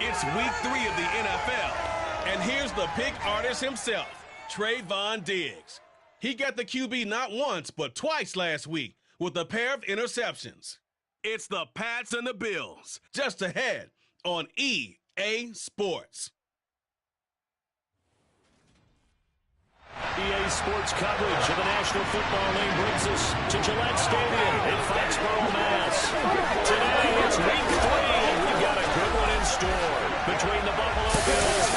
It's week 3 of the NFL, and here's the pick artist himself, Trayvon Diggs. He got the QB not once, but twice last week with a pair of interceptions. It's the Pats and the Bills, just ahead on EA Sports. EA Sports coverage of the National Football League brings us to Gillette Stadium in Foxborough, Mass. Today it's week 3, and we've got a good one in store between the Buffalo Bills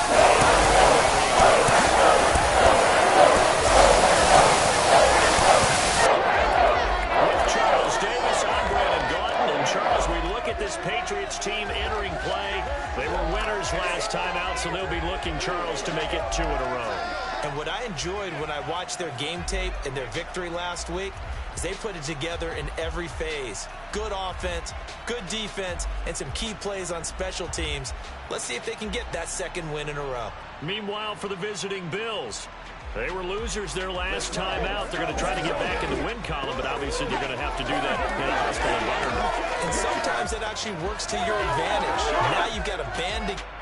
with Charles Davis. I'm Brandon Gaudin. And Charles, we look at this Patriots team entering play. They were winners last time out, so they'll be looking, Charles, to make it 2 in a row. And what I enjoyed when I watched their game tape and their victory last week is they put it together in every phase. Good offense, good defense, and some key plays on special teams. Let's see if they can get that second win in a row. Meanwhile, for the visiting Bills, they were losers their last time out. They're going to try to get back in the win column, but obviously they're going to have to do that in a hostile environment. And sometimes it actually works to your advantage. Now you've got a band together.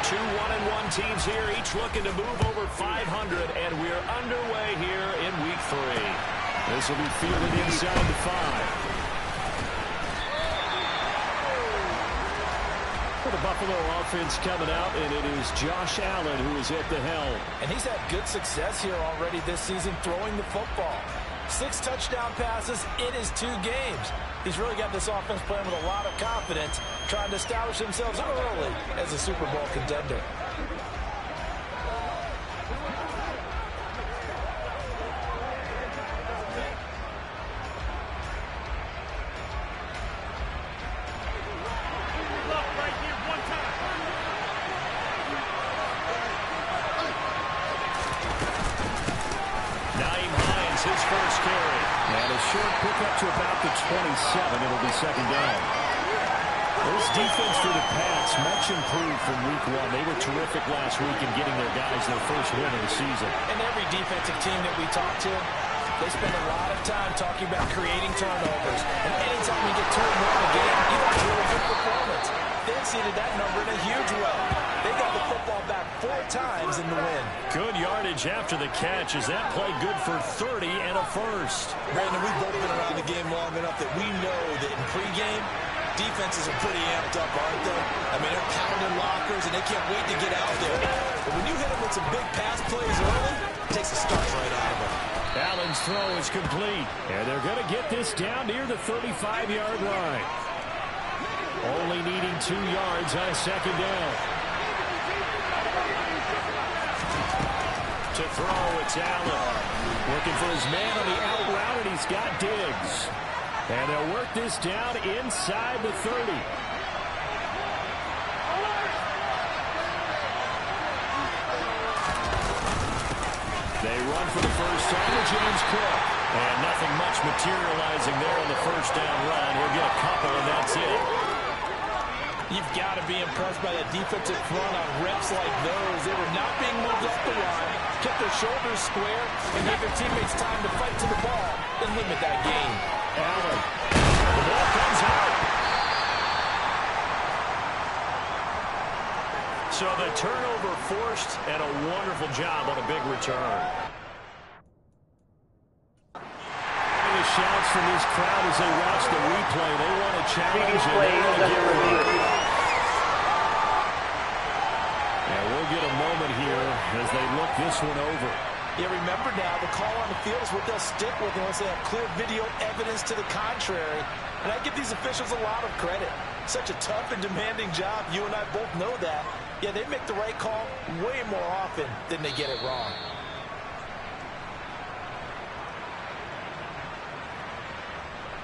2 1-1 teams here, each looking to move over 500, and we're underway here in week 3. This will be fielded inside the 5. For the Buffalo offense coming out, and it is Josh Allen who is at the helm. And he's had good success here already this season throwing the football. 6 touchdown passes in his 2 games. He's really got this offense playing with a lot of confidence, trying to establish themselves early as a Super Bowl contender. His first carry. And a short pickup to about the 27. It'll be second down. This defense for the Pats, much improved from week 1. They were terrific last week in getting their guys their first win of the season. And every defensive team that we talk to, they spend a lot of time talking about creating turnovers. And anytime you get 2 or more in a game, you have a really good performance. They exceeded that number in a huge way. They got the football back 4 times in the win. Good yardage after the catch as that play good for 30 and a first. Brandon, we've both been around the game long enough that we know that in pregame, defenses are pretty amped up, aren't they? I mean, they're pounding lockers, and they can't wait to get out there. But when you hit them with some big pass plays early, it takes the starch right out of them. Allen's throw is complete. And they're going to get this down near the 35-yard line. Only needing 2 yards on a second down. To throw, it's Allen. Looking for his man on the out route, and he's got Diggs. And they'll work this down inside the 30. They run for the first time to James Cook. And nothing much materializing there on the first down run. He'll get a couple, and that's it. You've got to be impressed by that defensive front on reps like those. They were not being moved off the line, kept their shoulders square, and gave their teammates time to fight to the ball and limit that gain. Allen. The ball comes out. So the turnover forced, and a wonderful job on a big return. The shouts from this crowd as they watch the replay. They want to challenge and they want to get ready. And we'll get a moment here as they look this one over. Yeah, remember now, the call on the field is what they'll stick with unless they have clear video evidence to the contrary. And I give these officials a lot of credit. Such a tough and demanding job. You and I both know that. Yeah, they make the right call way more often than they get it wrong.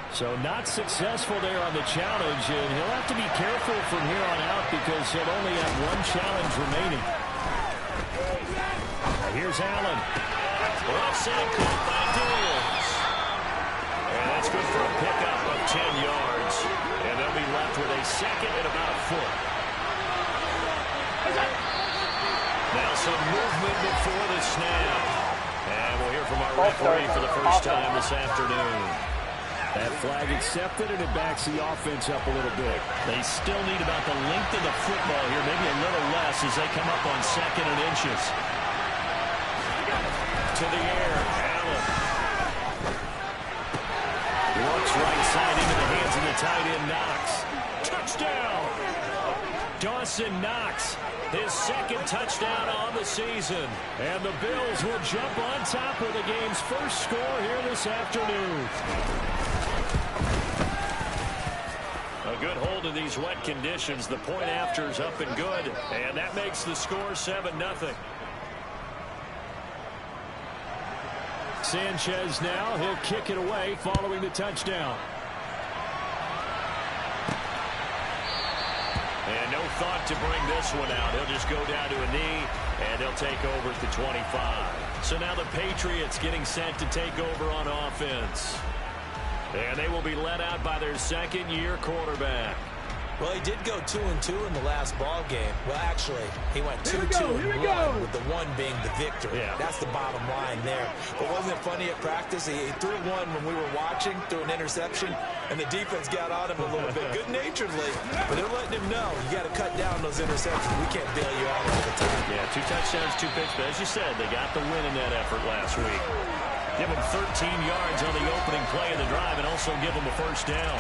So not successful there on the challenge, and he'll have to be careful from here on out because he'll only have 1 challenge remaining. Here's Allen. Offside caught by Diggs. And that's good for a pickup of 10 yards. And they'll be left with a second and about a foot. Now some movement before the snap. And we'll hear from our referee for the first time this afternoon. That flag accepted, and it backs the offense up a little bit. They still need about the length of the football here, maybe a little less as they come up on 2nd and inches. To the air, Allen. Works right side into the hands of the tight end, Knox. Touchdown! Dawson Knox, his 2nd touchdown on the season. And the Bills will jump on top of the game's first score here this afternoon. A good hold in these wet conditions. The point after's up and good, and that makes the score 7-0. Sanchez now, he'll kick it away following the touchdown. And no thought to bring this one out. He'll just go down to a knee, and they'll take over at the 25. So now the Patriots getting set to take over on offense. And they will be led out by their 2nd-year quarterback. Well, he did go 2-2 in the last ball game. Well, actually, he went 2-2-1 with the one being the victory. Yeah. That's the bottom line there. But wasn't it funny at practice? He threw one when we were watching, threw an interception, and the defense got on him a little bit, good-naturedly. But they're letting him know, you got to cut down those interceptions. We can't bail you out all the time. Yeah, 2 touchdowns, 2 picks. But as you said, they got the win in that effort last week. Give them 13 yards on the opening play of the drive and also give them a first down.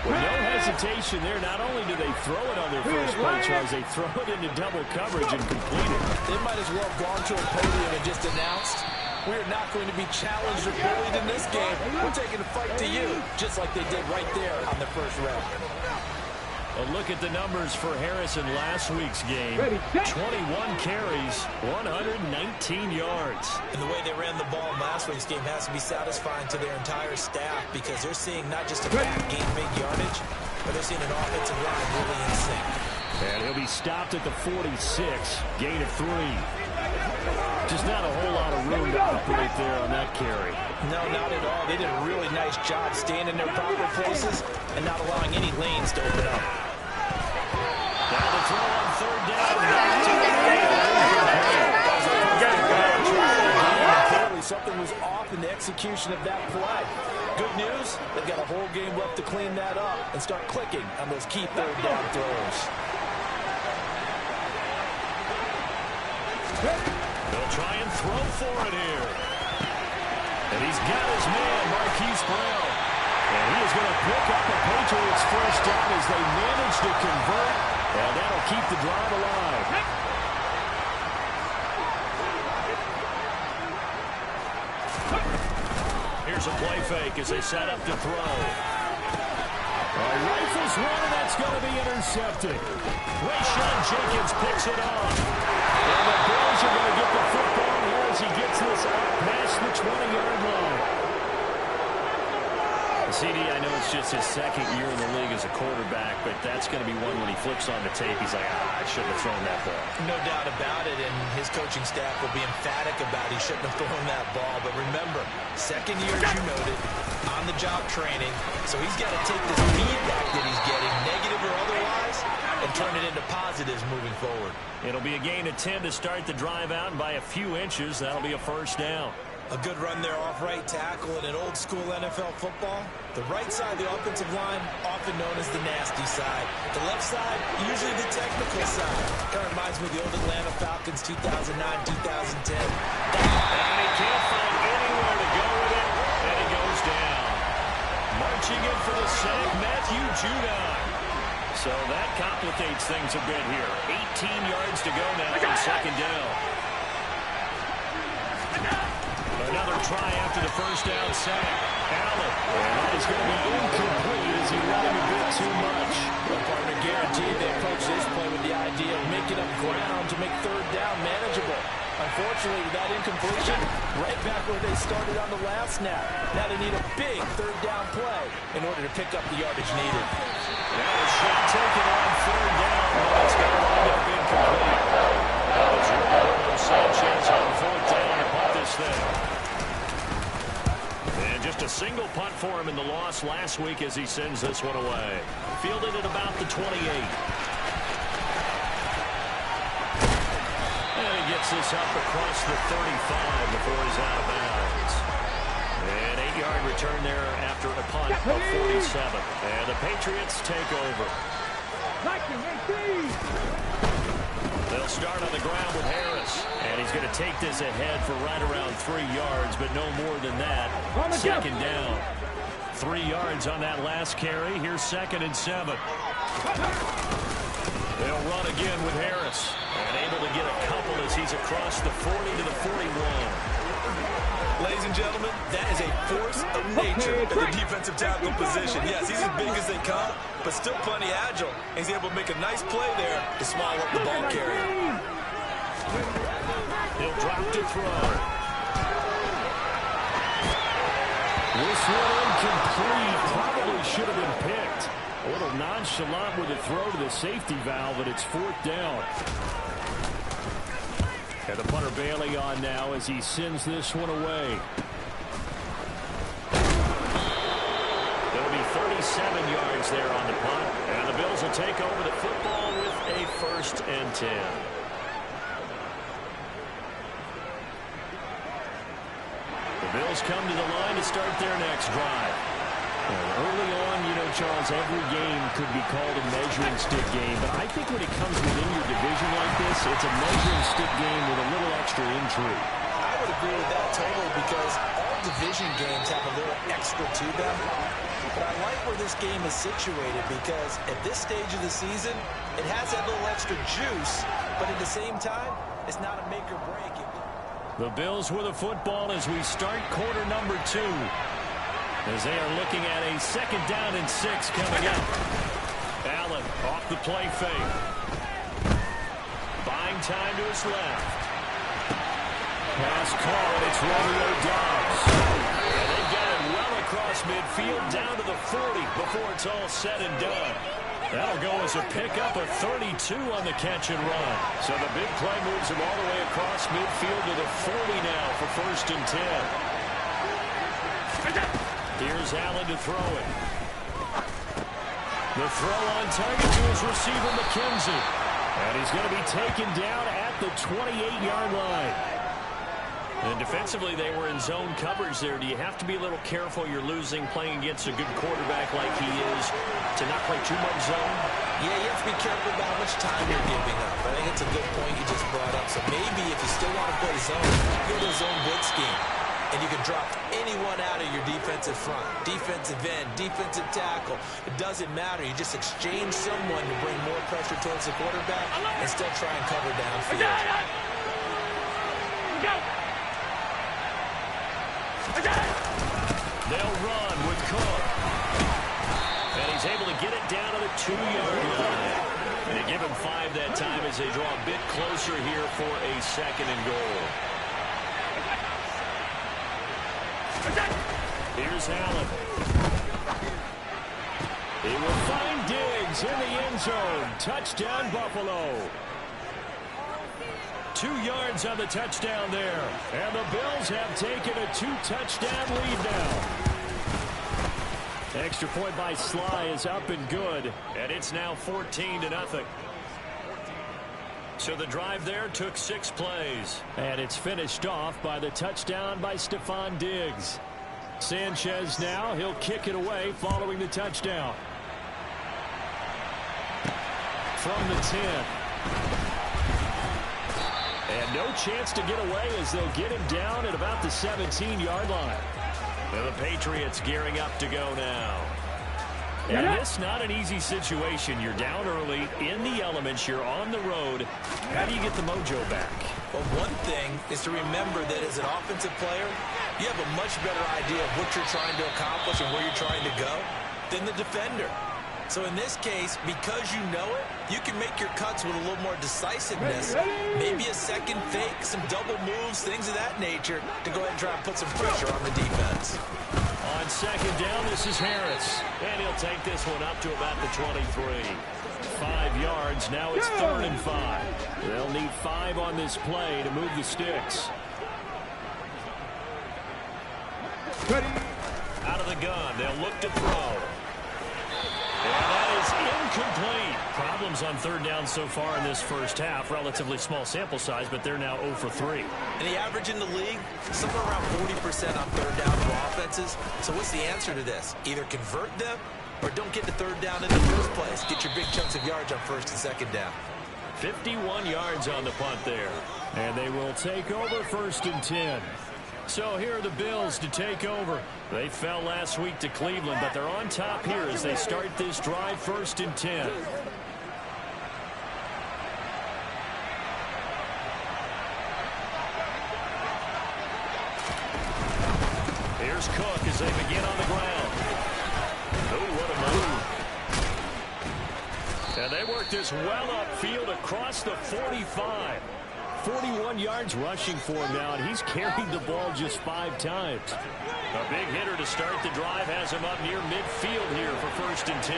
With no hesitation there, not only do they throw it on their first play, Charles, they throw it into double coverage and complete it. They might as well have gone to a podium and just announced, we're not going to be challenged or bullied in this game. We're taking the fight to you, just like they did right there on the first round. A look at the numbers for Harrison last week's game. 21 carries, 119 yards. And the way they ran the ball in last week's game has to be satisfying to their entire staff because they're seeing not just a back gain big yardage, but they're seeing an offensive line really in sync. And he'll be stopped at the 46, gain of 3. Just not a whole lot of room to operate there on that carry. No, not at all. They did a really nice job staying in their proper places and not allowing any lanes to open up. Now the throw on 3rd down. Clearly something was off in the execution of that play. Good news, they've got a whole game left to clean that up and start clicking on those key 3rd down throws. They'll try and throw for it here. And he's got his man, Marquise Brown. And he is going to pick up the Patriots' first down as they manage to convert. And that'll keep the drive alive. Here's a play fake as they set up to throw. Rifles one, and that's going to be intercepted. Rayshawn Jenkins picks it off. And the Bills are going to get the football here as he gets this out past the 20-yard line. CD, I know it's just his 2nd year in the league as a quarterback, but that's going to be one when he flips on the tape. He's like, I shouldn't have thrown that ball. No doubt about it, and his coaching staff will be emphatic about he shouldn't have thrown that ball. But remember, 2nd year, as you noted, on-the-job training, so he's got to take this feedback that he's getting, negative or otherwise, and turn it into positives moving forward. It'll be a gain of 10 to start the drive out, and by a few inches, that'll be a first down. A good run there off right tackle in an old-school NFL football. The right side of the offensive line, often known as the nasty side. The left side, usually the technical side. Kind of reminds me of the old Atlanta Falcons 2009-2010. And he can't find anywhere to go with it, and he goes down. Marching in for the sack, Matthew Judon. So that complicates things a bit here. 18 yards to go now from 2nd down. Another try after the first down sack. Allen. And that is going to be incomplete as he ran him a bit too much. Well, partner, guaranteed they approach this play with the idea of making up ground to make 3rd down manageable. Unfortunately, with that incompletion, right back where they started on the last snap. Now they need a big 3rd down play in order to pick up the yardage needed. Now a shot taken on 3rd down. It's going to wind up incomplete. That was Roberto Sanchez on 4th down to punt this thing. And just a single punt for him in the loss last week as he sends this one away. Fielded at about the 28. And he gets this up across the 35 before he's out of bounds. return there after a punt of 47. And the Patriots take over. They'll start on the ground with Harris. And he's going to take this ahead for right around 3 yards, but no more than that. Second down. 3 yards on that last carry. Here's 2nd and 7. They'll run again with Harris. And able to get a couple as he's across the 40 to the 41. Ladies and gentlemen, that is a force of nature at the defensive tackle position. Yes, he's as big as they come, but still plenty agile. He's able to make a nice play there to smile up the ball carrier. He'll drop to throw. This one incomplete. Probably should have been picked. A little nonchalant with a throw to the safety valve, but it's 4th down. And the punter Bailey on now as he sends this one away. There'll be 37 yards there on the punt. And the Bills will take over the football with a 1st and 10. The Bills come to the line to start their next drive. Early on, you know, Charles, every game could be called a measuring stick game. But I think when it comes within your division like this, it's a measuring stick game with a little extra intrigue. I would agree with that totally because all division games have a little extra to them. But I like where this game is situated because at this stage of the season, it has that little extra juice. But at the same time, it's not a make or break. The Bills with the football as we start quarter number 2. As they are looking at a 2nd down and 6 coming up. Allen off the play fake. Buying time to his left. Pass caught. It's Romeo Doubs. And they got it well across midfield down to the 40 before it's all said and done. That'll go as a pickup of 32 on the catch and run. So the big play moves him all the way across midfield to the 40 now for 1st and 10. Here's Allen to throw it. The throw on target to his receiver, McKenzie. And he's going to be taken down at the 28-yard line. And defensively, they were in zone coverage there. Do you have to be a little careful you're losing playing against a good quarterback like he is to not play too much zone? Yeah, you have to be careful about how much time you're giving up. I think it's a good point you just brought up. So maybe if you still want to play zone, go to a zone blitz scheme. And you can drop anyone out of your defensive front. Defensive end, defensive tackle. It doesn't matter. You just exchange someone to bring more pressure towards the quarterback and still try and cover downfield. They'll run with Cook. And he's able to get it down to the 2-yard line. And they give him 5 that time as they draw a bit closer here for a 2nd and goal. Here's Allen. He will find Diggs in the end zone. Touchdown, Buffalo. 2 yards on the touchdown there. And the Bills have taken a 2-touchdown lead now. Extra point by Sly is up and good. And it's now 14-0. So the drive there took 6 plays. And it's finished off by the touchdown by Stephon Diggs. Sanchez now, he'll kick it away following the touchdown. From the 10. And no chance to get away as they'll get him down at about the 17-yard line. And the Patriots gearing up to go now. And this not an easy situation. You're down early, in the elements, you're on the road. How do you get the mojo back? Well, one thing is to remember that as an offensive player, you have a much better idea of what you're trying to accomplish and where you're trying to go than the defender. So in this case, because you know it, you can make your cuts with a little more decisiveness. Maybe a second fake, some double moves, things of that nature to go ahead and try and put some pressure on the defense. On 2nd down, this is Harris. And he'll take this one up to about the 23. 5 yards. Now it's 3rd and 5. They'll need 5 on this play to move the sticks. Out of the gun. They'll look to throw. And that is incomplete. Problems on third down so far in this first half. Relatively small sample size, but they're now 0 for 3. And the average in the league, somewhere around 40% on third down for offenses. So what's the answer to this? Either convert them or don't get the third down in the first place. Get your big chunks of yards on first and second down. 51 yards on the punt there. And they will take over 1st and 10. So here are the Bills to take over. They fell last week to Cleveland, but they're on top here as they start this drive 1st and 10. Here's Cook as they begin on the ground. Oh, what a move. And they work this well upfield across the 45. 41 yards rushing for him now, and he's carried the ball just 5 times. A big hitter to start the drive has him up near midfield here for 1st and 10.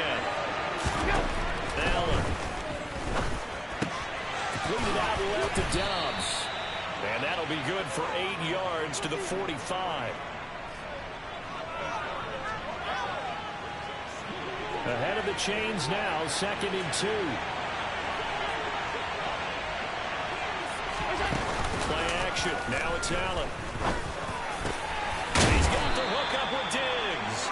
Allen. Lead out left to Dobbs. And that'll be good for 8 yards to the 45. Ahead of the chains now, 2nd and 2. Play action. Now it's Allen. He's got the hook up with Diggs.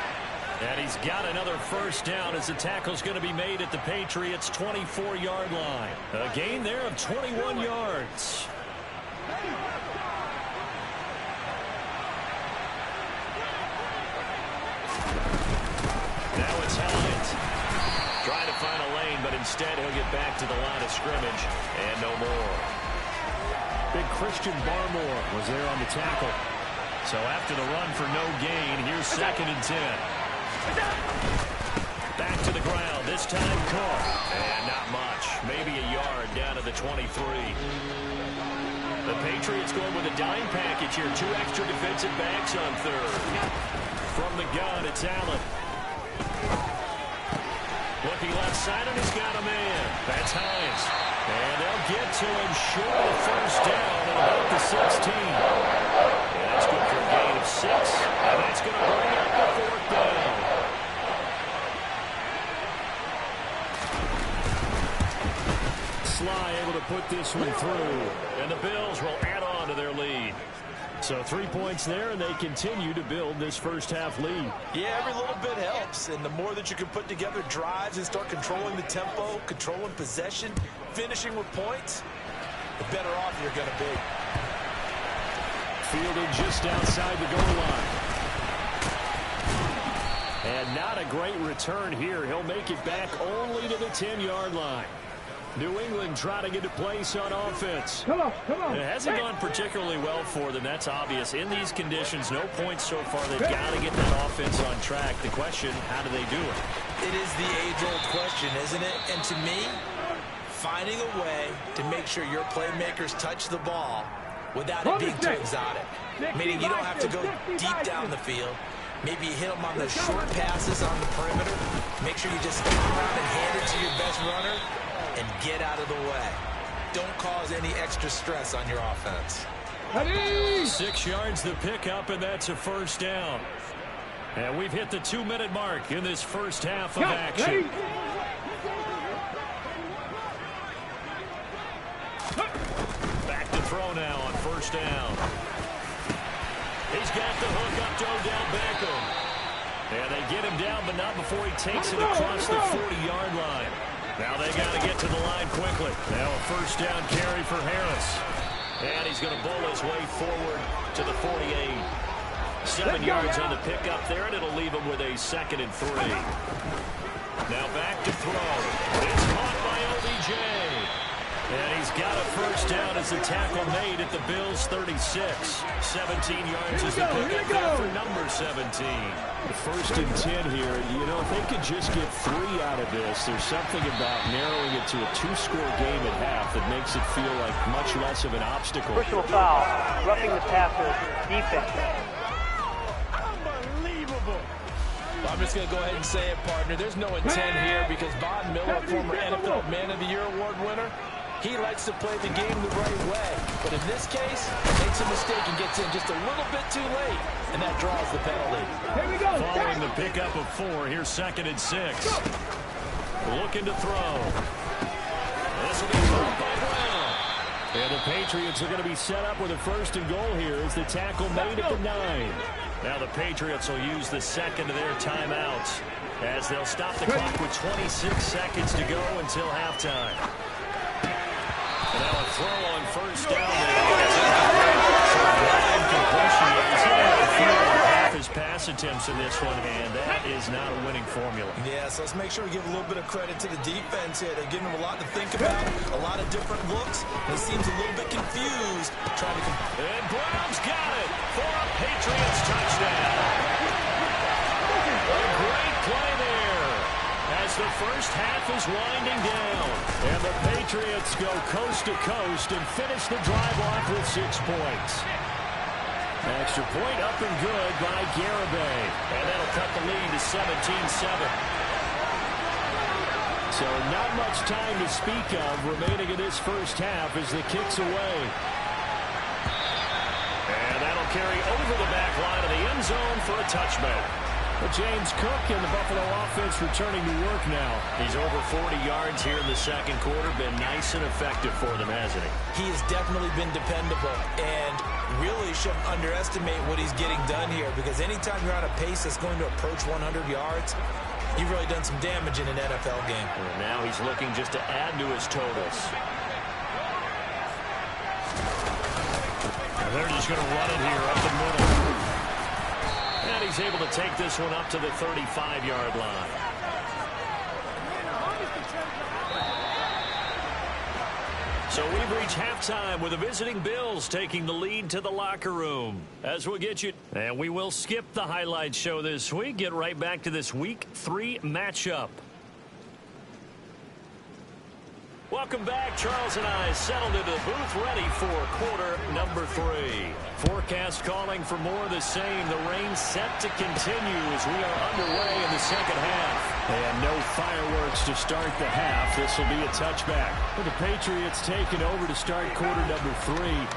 And he's got another first down as the tackle's going to be made at the Patriots' 24-yard line. A gain there of 21 yards. Now it's Hyatt. Trying to find a lane, but instead he'll get back to the line of scrimmage. And no more. Big Christian Barmore was there on the tackle. So after the run for no gain, here's 2nd and 10. Back to the ground. This time Cook. And not much. Maybe a yard down to the 23. The Patriots going with a dime package here. 2 extra defensive backs on third. From the gun, it's Allen. Looking left side, and he's got a man. That's Hines. And they'll get to him short of first down at about the 16. And that's good for a gain of 6. And that's going to bring up the 4th down. Sly able to put this one through. And the Bills will add on to their lead. So 3 points there, and they continue to build this first half lead. Yeah, every little bit helps. And the more that you can put together drives and start controlling the tempo, controlling possession, finishing with points, the better off you're going to be. Fielded just outside the goal line. And not a great return here. He'll make it back only to the 10-yard line. New England trying to get a place on offense. Come on. It hasn't gone particularly well for them. That's obvious. In these conditions, no points so far. They've got to get that offense on track. The question, how do they do it? It is the age-old question, isn't it? And to me, finding a way to make sure your playmakers touch the ball without it being too exotic. Meaning you don't have to go deep down the field. Maybe you hit them on the short passes on the perimeter. Make sure you just get around and hand it to your best runner and get out of the way. Don't cause any extra stress on your offense. 6 yards the pickup, and that's a first down. And we've hit the 2-minute mark in this first half of action. Back to throw now on first down. He's got the hook up to Odell Beckham. And they get him down, but not before he takes it across the 40-yard line. Now they got to get to the line quickly. Now a first down carry for Harris. And he's going to bull his way forward to the 48. 7 yards on the pickup there, and it'll leave him with a 2nd and 3. Now back to throw. It's caught by OBJ. And he's got a first down as the tackle made at the Bills' 36. 17 yards as the pickup there for number 17. First and 10 here. You know, if they could just get 3 out of this, there's something about narrowing it to a 2-score game at half that makes it feel like much less of an obstacle. Personal foul, roughing the passer, defense. Unbelievable. Well, I'm just going to go ahead and say it, partner. There's no intent here because Von Miller, former NFL Man of the Year award winner, he likes to play the game the right way. But in this case, makes a mistake and gets in just a little bit too late, and that draws the penalty. Here we go. Following the pickup of 4, here's 2nd and 6. looking to throw. This will be caught by Brown. And the Patriots are going to be set up with a 1st and goal here as the tackle made at the 9. Now the Patriots will use the second of their timeouts as they'll stop the clock with 26 seconds to go until halftime. And now a throw on 1st down there. Half his pass attempts in this one, and that is not a winning formula. Yeah, so let's make sure we give a little bit of credit to the defense here. They're giving them a lot to think about, a lot of different looks. He seems a little bit confused. And Brown's got it for a Patriots touchdown. A great play there as the first half is winding down. And the Patriots go coast to coast and finish the drive off with 6 points. Extra point up and good by Garibay. And that'll cut the lead to 17-7. So not much time to speak of remaining in this first half as the kick's away. And that'll carry over the back line of the end zone for a touchback. But James Cook and the Buffalo offense returning to work now. He's over 40 yards here in the second quarter. Been nice and effective for them, hasn't he? He has definitely been dependable and really shouldn't underestimate what he's getting done here, because anytime you're on a pace that's going to approach 100 yards, you've really done some damage in an NFL game. And now he's looking just to add to his totals. And they're just going to run it here up the middle. And he's able to take this one up to the 35-yard line. So we've reached halftime with the visiting Bills taking the lead to the locker room. As we'll get you, and we will skip the highlight show this week. Get right back to this Week 3 matchup. Welcome back. Charles and I settled into the booth ready for quarter number 3. Forecast calling for more of the same. The rain set to continue as we are underway in the second half. And no fireworks to start the half. This will be a touchback. With the Patriots taking over to start quarter number 3.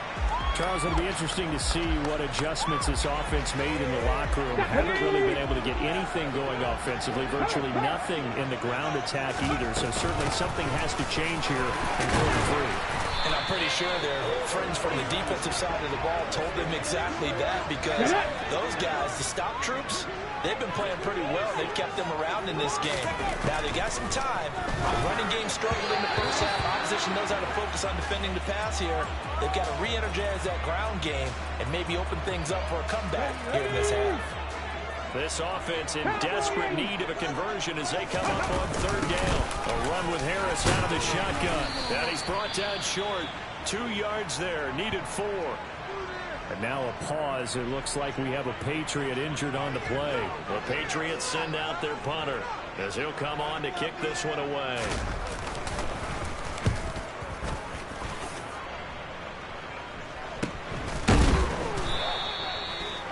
Charles, it'll be interesting to see what adjustments this offense made in the locker room. Haven't really been able to get anything going offensively. Virtually nothing in the ground attack either. So certainly something has to change here in quarter 3. And I'm pretty sure their friends from the defensive side of the ball told them exactly that, because those guys, the stop troops, they've been playing pretty well. They've kept them around in this game. Now they got some time. Running game struggled in the first half. Opposition knows how to focus on defending the pass here. They've got to re-energize that ground game and maybe open things up for a comeback here in this half. This offense in desperate need of a conversion as they come up on 3rd down. A run with Harris out of the shotgun. And he's brought down short. 2 yards there. Needed 4. And now a pause. It looks like we have a Patriot injured on the play. The Patriots send out their punter as he'll come on to kick this one away.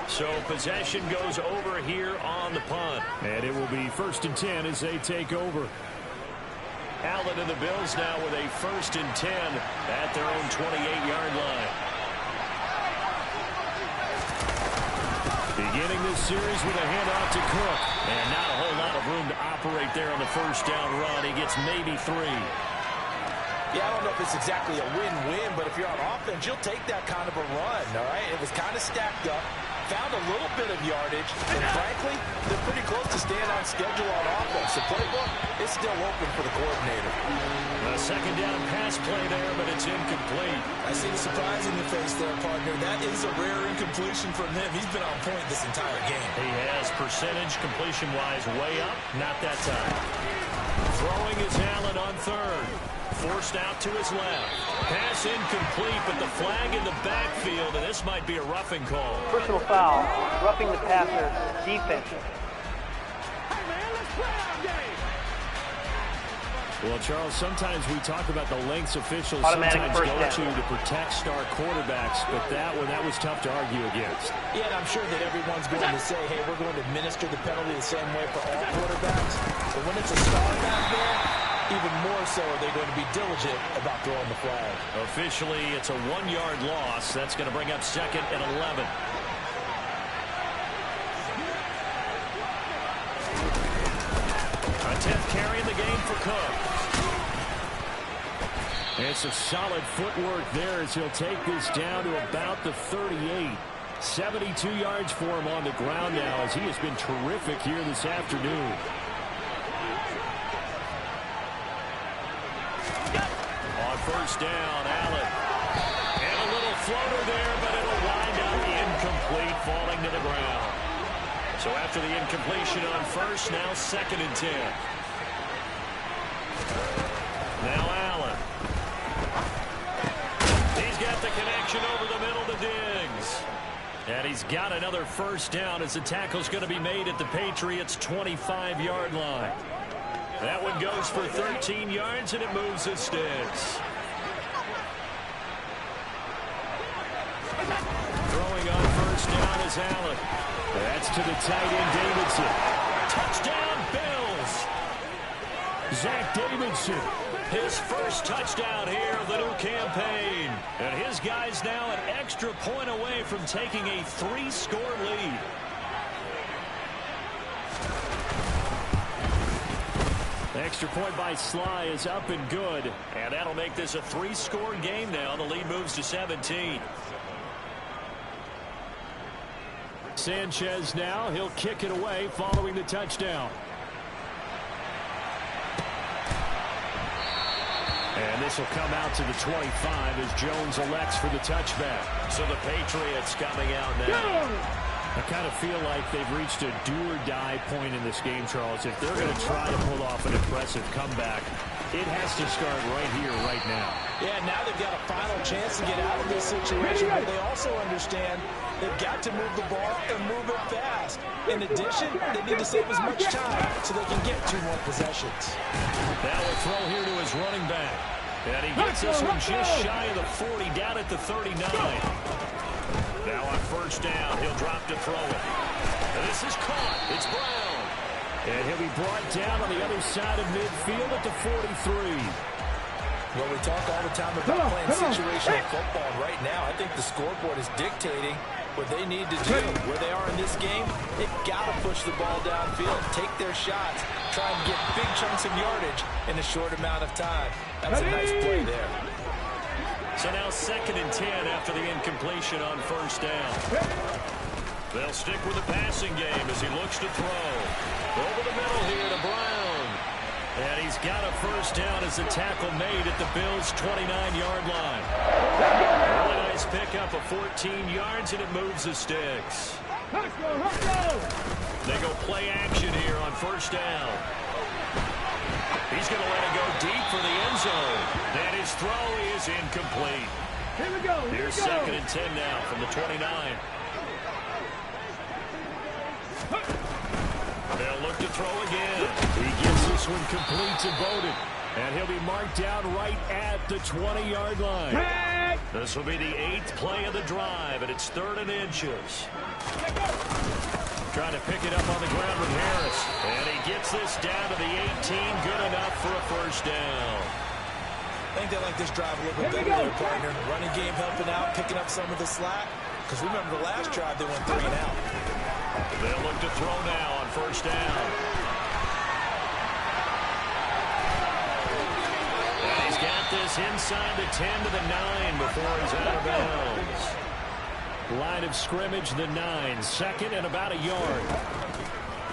So possession goes over here on the punt. And it will be 1st and 10 as they take over. Allen and the Bills now with a 1st and 10 at their own 28-yard line. Beginning this series with a handoff to Cook. And not a whole lot of room to operate there on the 1st down run. He gets maybe 3. Yeah, I don't know if it's exactly a win-win, but if you're on offense, you'll take that kind of a run, all right? It was kind of stacked up, found a little bit of yardage, and frankly, they're pretty close to staying on schedule on offense. The playbook is still open for the coordinator. A 2nd down pass play there, but it's incomplete. I see the surprise in your face there, partner. That is a rare incompletion from him. He's been on point this entire game. He has percentage completion-wise way up, not that time. Throwing is Allen on 3rd. Forced out to his left. Pass incomplete, but the flag in the backfield, and this might be a roughing call. Personal foul, roughing the passer, defense. Well, Charles, sometimes we talk about the lengths officials Automatic sometimes go to protect star quarterbacks, but that was tough to argue against. Yeah, and I'm sure that everyone's going to say, hey, we're going to administer the penalty the same way for all quarterbacks. But when it's a star back there, even more so are they going to be diligent about throwing the flag. Officially, it's a 1-yard loss. That's going to bring up 2nd and 11. A 10th carry in the game for Cook. And some solid footwork there as he'll take this down to about the 38. 72 yards for him on the ground now as he has been terrific here this afternoon. On first down, Allen. And a little floater there, but it'll wind up incomplete, falling to the ground. So after the incompletion on first, now 2nd and 10. Now Allen. He's got the connection over the middle to Diggs. And he's got another first down as the tackle's going to be made at the Patriots' 25-yard line. That one goes for 13 yards, and it moves the sticks. Throwing on first down is Allen. That's to the tight end, Davidson. Touchdown, Bills. Zach Davidson. His first touchdown here of the new campaign. And his guys now an extra point away from taking a 3-score lead. The extra point by Sly is up and good. And that'll make this a 3-score game now. The lead moves to 17. Sanchez now. He'll kick it away following the touchdown. And this will come out to the 25 as Jones elects for the touchback. So the Patriots coming out now. I kind of feel like they've reached a do-or-die point in this game, Charles. If they're going to try to pull off an impressive comeback, it has to start right here, right now. Yeah, now they've got a final chance to get out of this situation, but they also understand they've got to move the ball and move it fast. In addition, they need to save as much time so they can get 2 more possessions. Now a throw here to his running back. And he gets this one just shy of the 40, down at the 39. Now on first down, he'll drop to throw it. And this is caught. It's Brown. And he'll be brought down on the other side of midfield at the 43. Well, we talk all the time about playing situational football. And right now, I think the scoreboard is dictating what they need to do. Where they are in this game, they've got to push the ball downfield, take their shots, try and get big chunks of yardage in a short amount of time. That's a nice play there. So now 2nd and 10 after the incompletion on first down. They'll stick with the passing game as he looks to throw. Over the middle here to Brown. And he's got a first down as the tackle made at the Bills' 29-yard line. Really nice pickup of 14 yards, and it moves the sticks. They go play action here on first down. He's going to let it go deep for the end zone. And his throw is incomplete. Here we go. Here's 2nd and 10 now from the 29. They'll look to throw again. He gets this one complete to Bowden. And he'll be marked down right at the 20-yard line. This will be the 8th play of the drive, and it's 3rd and inches. Trying to pick it up on the ground with Harris. And he gets this down to the 18. Good enough for a first down. I think they like this drive a little bit better there, partner. Running game helping out, picking up some of the slack. Because remember the last drive, they went 3 and out. They'll look to throw now on first down. And he's got this inside the 10 to the 9 before he's out of bounds. Line of scrimmage, the 9. 2nd and about a yard.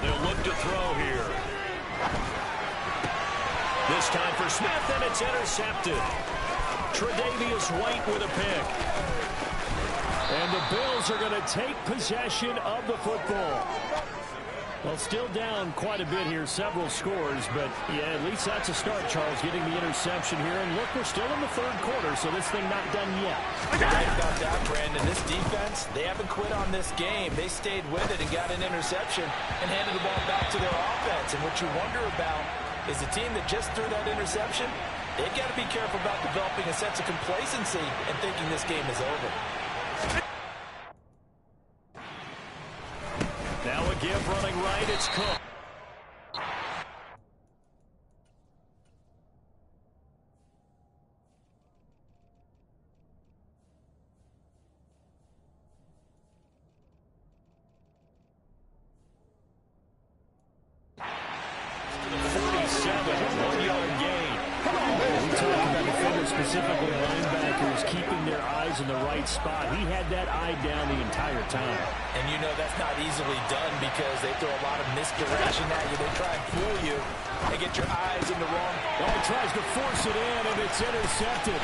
They'll look to throw here. This time for Smith, and it's intercepted. Tre'Davious White with a pick. And the Bills are going to take possession of the football. Well, still down quite a bit here, several scores, but yeah, at least that's a start, Charles, getting the interception here. And look, we're still in the 3rd quarter, so this thing not done yet. Right about that, Brandon. This defense, they haven't quit on this game. They stayed with it and got an interception and handed the ball back to their offense. And what you wonder about is the team that just threw that interception, they've got to be careful about developing a sense of complacency and thinking this game is over. Now a give running right, it's Cook. specifically linebackers keeping their eyes in the right spot. He had that eye down the entire time. And you know that's not easily done because they throw a lot of misdirection at you. They try and fool you. They get your eyes in the wrong. Oh, he tries to force it in, and it's intercepted.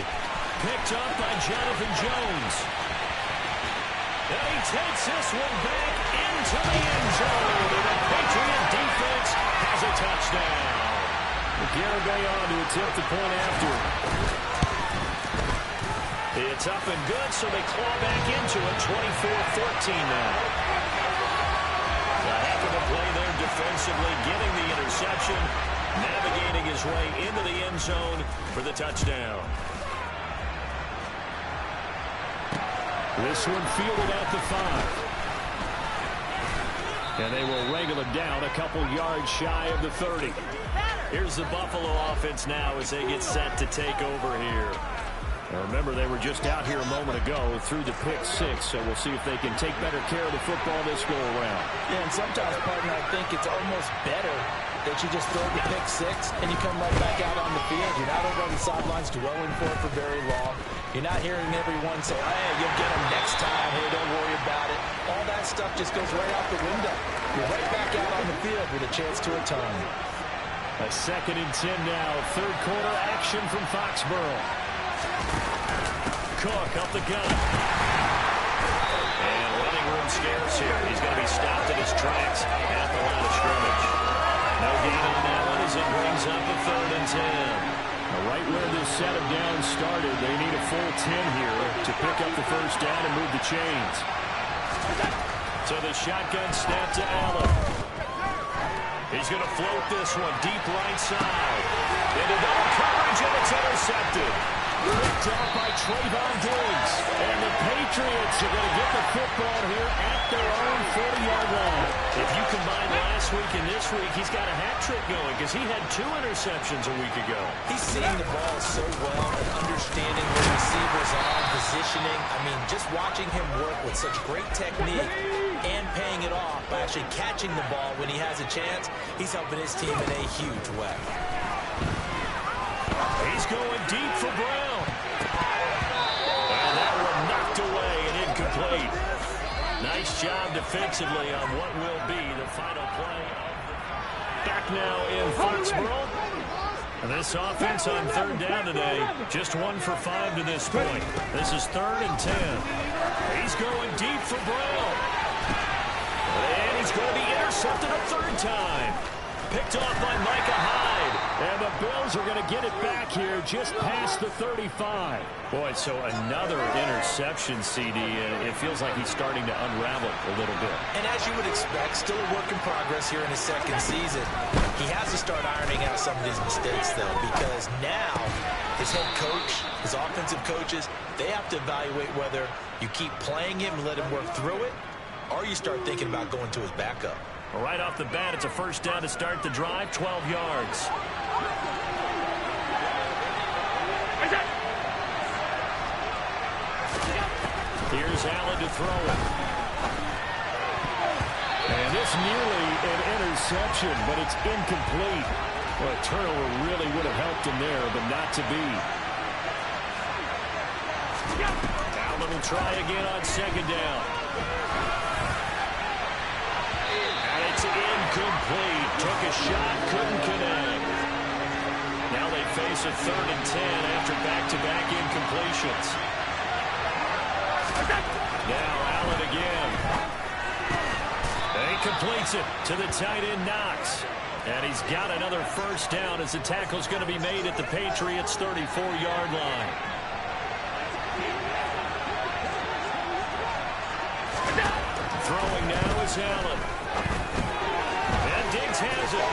Picked up by Jonathan Jones. And he takes this one back into the end zone. And the Patriot defense has a touchdown. Garibay on to attempt the point after. It's up and good, so they claw back into it. 24-14 now. A heck of a play there defensively, getting the interception, navigating his way into the end zone for the touchdown. This one fielded at the 5. And they will wrangle it down a couple yards shy of the 30. Here's the Buffalo offense now as they get set to take over here. Now remember, they were just out here a moment ago through the pick 6, so we'll see if they can take better care of the football this go-around. Yeah, and sometimes, partner, I think it's almost better that you just throw the pick 6 and you come right back out on the field. You're not over on the sidelines dwelling for it for very long. You're not hearing everyone say, hey, you'll get them next time. Hey, don't worry about it. All that stuff just goes right out the window. You're right back out on the field with a chance to atone. A 2nd and 10 now. Third quarter action from Foxborough. Cook up the gun. And running room scarce here. He's going to be stopped at his tracks at the line of scrimmage. No gain on that one as it brings up a 3rd and 10. Right where this set of downs started, they need a full 10 here to pick up the first down and move the chains. So the shotgun snap to Allen. He's going to float this one deep right side. Into double coverage, and it's intercepted. Picked off by Trayvon Diggs. And the Patriots are going to get the football here at their own 40-yard line. If you combine last week and this week, he's got a hat trick going because he had 2 interceptions a week ago. He's seeing the ball so well and understanding where receivers are, positioning. I mean, just watching him work with such great technique and paying it off by actually catching the ball when he has a chance, he's helping his team in a huge way. He's going deep for Brown. And that one knocked away and incomplete. Nice job defensively on what will be the final play. Back now in Foxborough. And this offense on 3rd down today, just 1 for 5 to this point. This is 3rd and 10. He's going deep for Brown. And he's going to be intercepted a 3rd time. Picked off by Micah Hyde. And the Bills are going to get it back here just past the 35. Boy, so another interception, CD, and it feels like he's starting to unravel a little bit. And as you would expect, still a work in progress here in his 2nd season. He has to start ironing out some of these mistakes, though, because now his head coach, his offensive coaches, they have to evaluate whether you keep playing him and let him work through it, or you start thinking about going to his backup. Right off the bat, it's a 1st down to start the drive, 12 yards. Here's Allen to throw it. And this nearly an interception, but it's incomplete. Well, a turnover really would have helped him there, but not to be. Allen will try again on 2nd down. And it's incomplete. Took a shot, couldn't connect. Now they face a 3rd and 10 after back-to-back incompletions. Now Allen again. And he completes it to the tight end Knox. And he's got another 1st down as the tackle's going to be made at the Patriots' 34-yard line. Throwing now is Allen. And Diggs has it.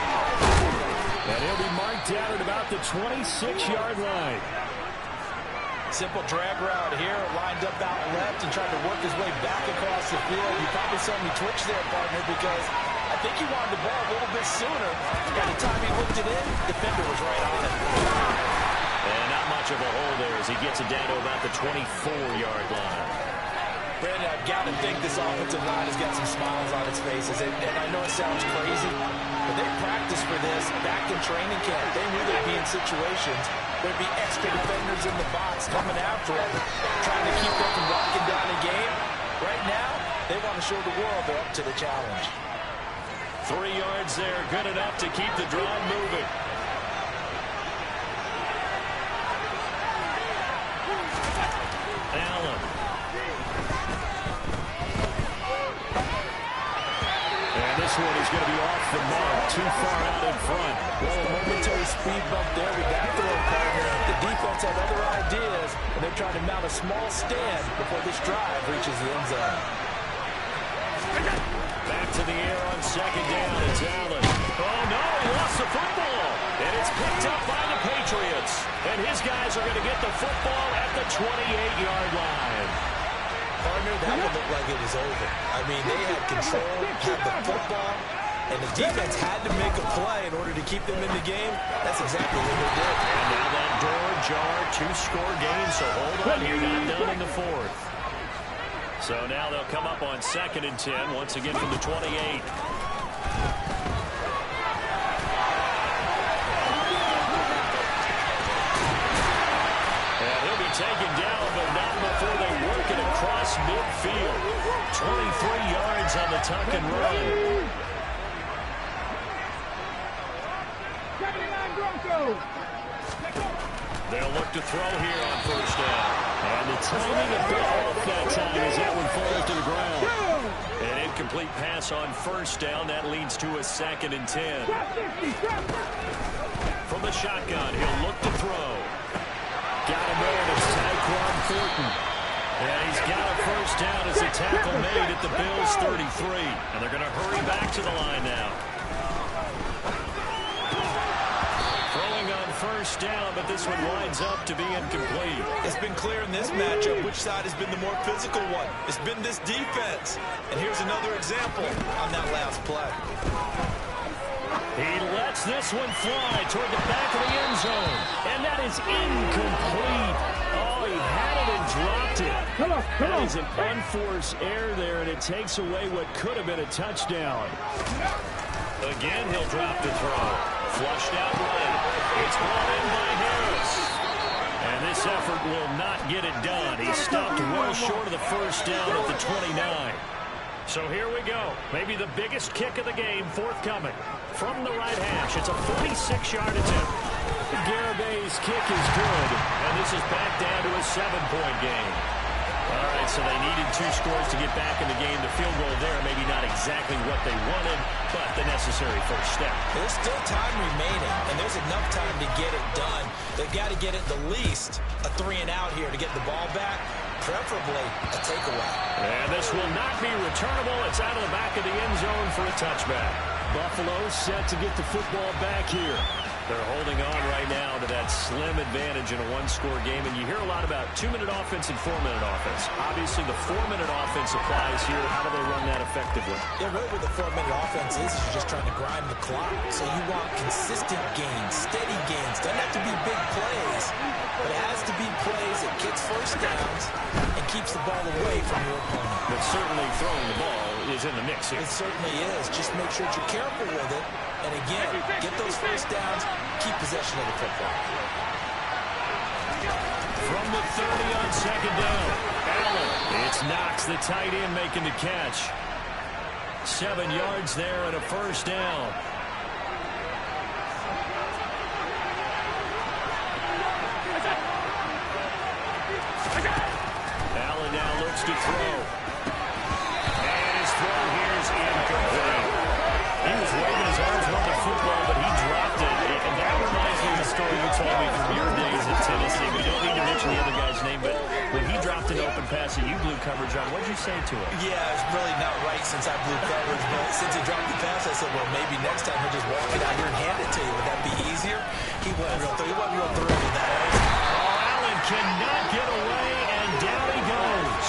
And he'll be marked out at about the 26-yard line. Simple drag route here, lined up out left and tried to work his way back across the field. You probably saw me twitch there, partner, because I think he wanted the ball a little bit sooner. By the time he whipped it in, the defender was right on it. And not much of a hole there as he gets it down to about the 24-yard line. Brandon, I've got to think this offensive line has got some smiles on its faces. And I know it sounds crazy, but they practiced for this back in training camp. They knew they'd be in situations. There'd be extra defenders in the box coming after them, trying to keep them from locking down a game. Right now, they want to show the world they're up to the challenge. 3 yards there, good enough to keep the drive moving. Allen. And this one is going to be off the mark, too far out in front. Well, a momentary speed bump there with that throw, partner. The defense had other ideas, and they're trying to mount a small stand before this drive reaches the end zone. Back to the air on second down. It's Allen. Oh, no, he lost the football. And it's picked up by the Patriots. And his guys are going to get the football at the 28-yard line. Partner, that one looked like it was over. I mean, they had control, had the football, and the defense had to make a play in order to keep them in the game. That's exactly what they did. And now that door jar, 2-score game, so hold on, you're not done in the fourth. So now they'll come up on 2nd and 10, once again from the 28. And he'll be taken down, but not before they work it across midfield. 23 yards on the tuck and run. They'll look to throw here on first down. And the timing a bit off that time as that one falls to the ground. An incomplete pass on first down. That leads to a 2nd and 10. From the shotgun, he'll look to throw. Got him there. It's Tyquan Thornton. And he's got a first down as a tackle made at the Bills' 33. And they're going to hurry back to the line now. Throwing on first down, but this one winds up to be incomplete. It's been clear in this matchup which side has been the more physical one. It's been this defense. And here's another example on that last play. He lets this one fly toward the back of the end zone. And that is incomplete. Oh, he had it and dropped it. That is an unforced error there, and it takes away what could have been a touchdown. Again, he'll drop the throw. Flushed out right. It's brought in by Harris. And this effort will not get it done. He stopped well short of the first down at the 29. So here we go. Maybe the biggest kick of the game forthcoming. From the right hash, it's a 46-yard attempt. Garabay's kick is good. And this is back down to a 7-point game. All right, so they needed 2 scores to get back in the game. The field goal there, maybe not exactly what they wanted, but the necessary first step. There's still time remaining, and there's enough time to get it done. They've got to get at the least a 3-and-out here to get the ball back, preferably a takeaway. And this will not be returnable. It's out of the back of the end zone for a touchback. Buffalo set to get the football back here. They're holding on right now to that slim advantage in a 1-score game. And you hear a lot about 2-minute offense and 4-minute offense. Obviously, the 4-minute offense applies here. How do they run that effectively? Yeah, really what the 4-minute offense is you're just trying to grind the clock. So you want consistent gains, steady gains. Doesn't have to be big plays, but it has to be plays that gets first downs and keeps the ball away from your opponent. But certainly throwing the ball is in the mix here. It certainly is. Just make sure that you're careful with it. And again, get those first downs, keep possession of the football. From the 30 on second down, Allen. It's Knox, the tight end, making the catch. 7 yards there and a first down. Allen now looks to throw. And his throw here is incomplete. He was waving his arms around the football, but he dropped it. And that reminds me of the story you told me from your days at Tennessee. We don't need to mention the other guy's name, but when he dropped an open pass that you blew coverage on, what did you say to him? Yeah, it's really not right since I blew coverage, but since he dropped the pass, I said, well, maybe next time he'll just walk it out here and hand it to you. Would that be easier? He wasn't real thrilled with that. Oh, Allen cannot get away, and down he goes.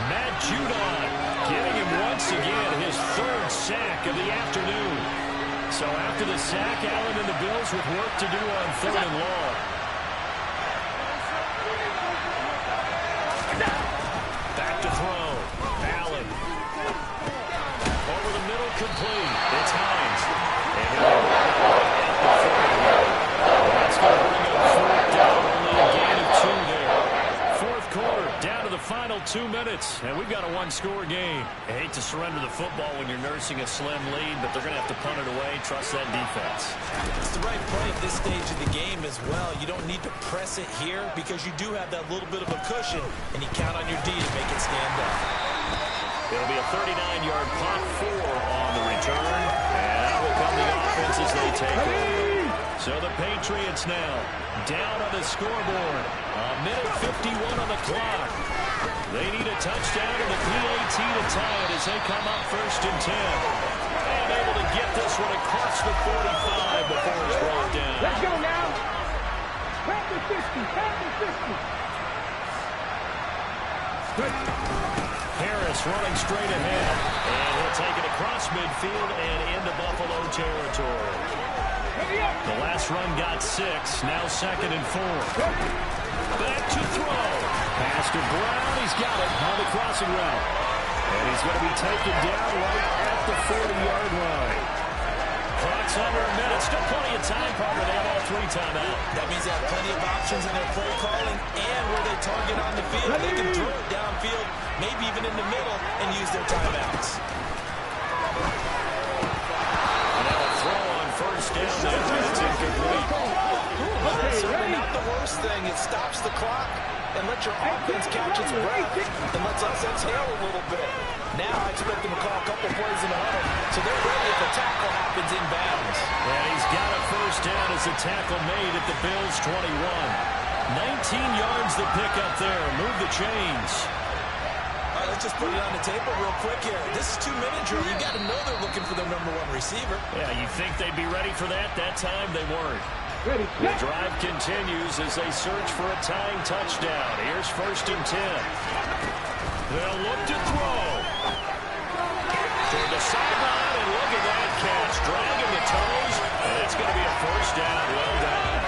Matt Judon getting him once again his 3rd sack of the afternoon. So after the sack, Allen and the Bills with work to do on 3rd and long. Back to throw. incomplete. It's Hines. And he'll go at the 40. That's going to bring up fourth down. Only a gain of 2 there. Fourth quarter, down to the final 2 minutes, and we've got a one-score game. I hate to surrender the football when you're nursing a slim lead, but they're going to have to punt it away. Trust that defense. It's the right play at this stage of the game as well. You don't need to press it here because you do have that little bit of a cushion, and you count on your D to make it stand up. It'll be a 39-yard punt, 4 on the return, and out will come the offense as they take over. So the Patriots now down on the scoreboard. A minute 51 on the clock. They need a touchdown and the PAT to tie it as they come up 1st and 10. And able to get this one across the 45 before it's brought down. Let's go now. Back to 50. Back to 50. Harris running straight ahead. And he'll take it across midfield and into Buffalo territory. The last run got 6. Now 2nd and 4. Back to throw. Pass to Brown. He's got it on the crossing route. And he's going to be taken down right at the 40-yard line. Clock's under a minute. Still plenty of time, partner. They have all 3 timeouts. That means they have plenty of options in their play calling and where they target on the field. They can throw it downfield, maybe even in the middle, and use their timeouts. First down there, it's incomplete. That's certainly not the worst thing. It stops the clock and lets your offense catch its breath and lets us exhale a little bit. Now I expect them to call a couple plays in a huddle, so they're ready if a tackle happens in bounds. And he's got a first down as the tackle made at the Bills' 21. 19 yards the pick up there. Move the chains. All right, let's just put it on the table real quick here. This is 2-minute drill. You got to know they're looking for their #1 receiver. Yeah, you think they'd be ready for that? That time they weren't. The drive continues as they search for a tying touchdown. Here's 1st and 10. They'll look to throw. Toward the sideline, and look at that catch. Dragging the toes, and it's going to be a first down. Well done.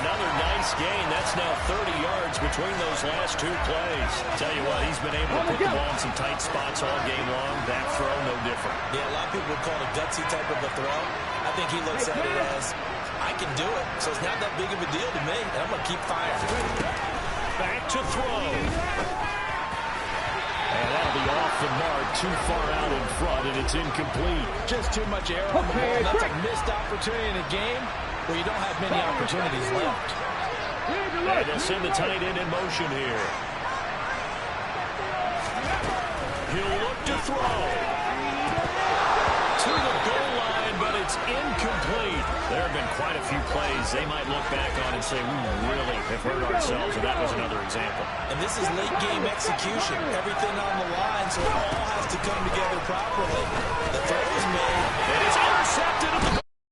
Another nice gain. That's now 30 yards between those last 2 plays. Tell you what, he's been able to put the ball in some tight spots all game long. That throw, no different. Yeah, a lot of people would call it a gutsy type of a throw. I think he looks at it as, I can do it, so it's not that big of a deal to me, and I'm going to keep firing. Back to throw. And that'll be off the mark, too far out in front, and it's incomplete. Just too much air on the ball. That's a missed opportunity in a game where you don't have many opportunities left. And they'll send the tight end in motion here. He'll look to throw. To the goal line, but it's incomplete. There have been quite a few plays they might look back on and say, we really have hurt ourselves, and that was another example. And this is late-game execution. Everything on the line, so it all has to come together properly. The throw is made, and